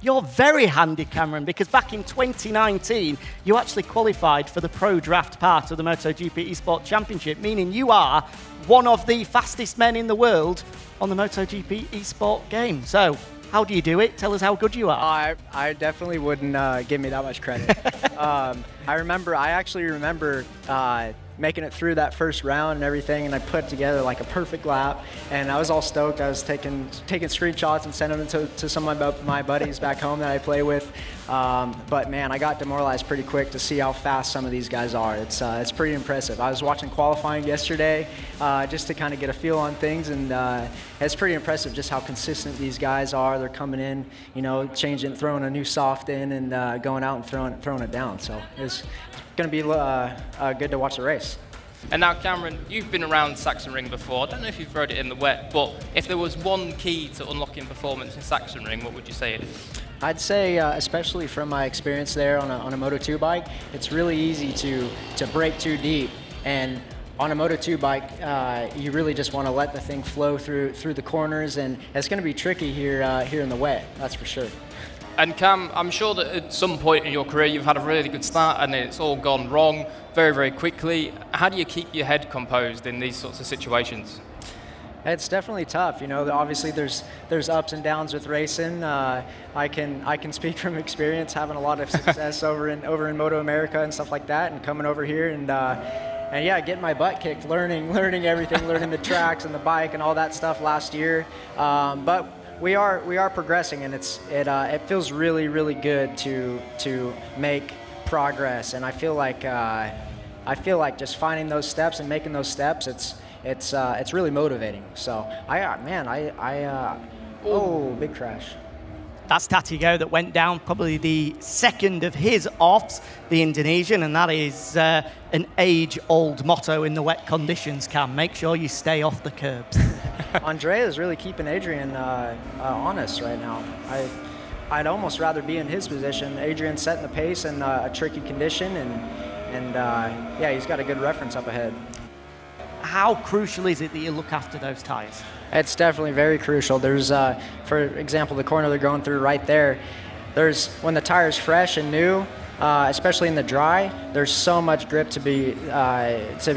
You're very handy, Cameron, because back in 2019, you actually qualified for the pro draft part of the MotoGP eSport Championship, meaning you are one of the fastest men in the world on the MotoGP eSport game. So, how do you do it? Tell us how good you are. I definitely wouldn't give me that much credit. I actually remember making it through that first round and everything, and I put together like a perfect lap, and I was all stoked. I was taking screenshots and sending them to some of my buddies back home that I play with. But man, I got demoralized pretty quick to see how fast some of these guys are. It's pretty impressive. I was watching qualifying yesterday just to kind of get a feel on things, and it's pretty impressive just how consistent these guys are. They're coming in, you know, changing, throwing a new soft in, and going out and throwing it down. So it's going to be good to watch the race. And now, Cameron, you've been around Sachsenring before. I don't know if you've rode it in the wet, but if there was one key to unlocking performance in Sachsenring, what would you say it is? I'd say, especially from my experience there on a Moto 2 bike, it's really easy to brake too deep. And on a Moto 2 bike, you really just want to let the thing flow through the corners, and it's going to be tricky here in the wet, that's for sure. And Cam, I'm sure that at some point in your career you've had a really good start and it's all gone wrong very, very quickly. How do you keep your head composed in these sorts of situations? It's definitely tough. You know, obviously there's ups and downs with racing. I can speak from experience, having a lot of success over in Moto America and stuff like that, and coming over here and yeah, getting my butt kicked, learning everything, learning the tracks and the bike and all that stuff last year. But we are progressing, and it feels really, really good to make progress. And I feel like just finding those steps and making those steps, it's really motivating. So oh, big crash. That's Tatigo that went down, probably the second of his offs, the Indonesian, and that is an age-old motto in the wet conditions, Cam. Make sure you stay off the curbs. Andrea is really keeping Adrian honest right now. I'd almost rather be in his position. Adrian's setting the pace in a tricky condition, and yeah, he's got a good reference up ahead. How crucial is it that you look after those tyres? It's definitely very crucial. There's, for example, the corner they're going through right there, when the tire's fresh and new, especially in the dry, there's so much grip to be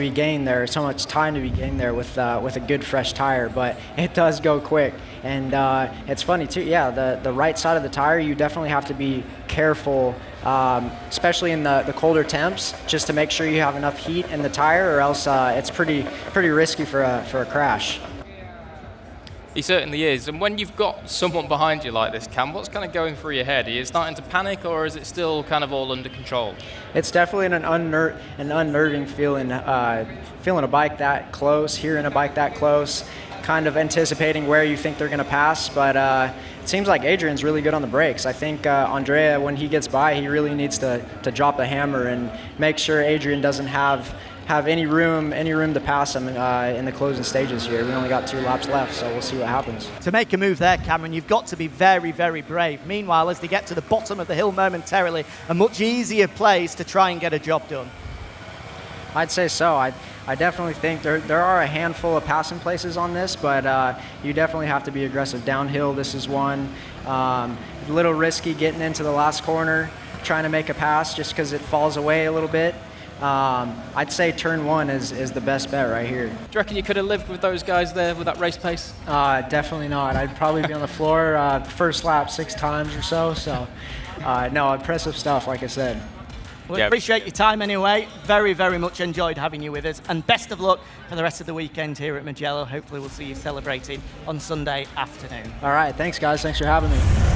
gained there, so much time to be gained there with a good fresh tire, but it does go quick. And it's funny too, yeah, the right side of the tire, you definitely have to be careful, especially in the colder temps, just to make sure you have enough heat in the tire, or else it's pretty risky for a crash. He certainly is. And when you've got someone behind you like this, Cam, what's kind of going through your head? Are you starting to panic, or is it still kind of all under control? It's definitely an unnerving feeling, feeling a bike that close, hearing a bike that close, kind of anticipating where you think they're going to pass. But it seems like Adrian's really good on the brakes. I think Andrea, when he gets by, he really needs to drop the hammer and make sure Adrian doesn't have any room to pass him in the closing stages here. We only got 2 laps left, so we'll see what happens. To make a move there, Cameron, you've got to be very, very brave. Meanwhile, as they get to the bottom of the hill momentarily, a much easier place to try and get a job done. I'd say so. I definitely think there are a handful of passing places on this, but you definitely have to be aggressive. Downhill, this is one. A little risky getting into the last corner, trying to make a pass just because it falls away a little bit. I'd say turn 1 is the best bet right here. Do you reckon you could have lived with those guys there with that race pace? Definitely not. I'd probably be on the floor first lap 6 times or so. So, no, impressive stuff, like I said. Well, yeah. Appreciate your time anyway. Very, very much enjoyed having you with us. And best of luck for the rest of the weekend here at Mugello. Hopefully we'll see you celebrating on Sunday afternoon. All right. Thanks, guys. Thanks for having me.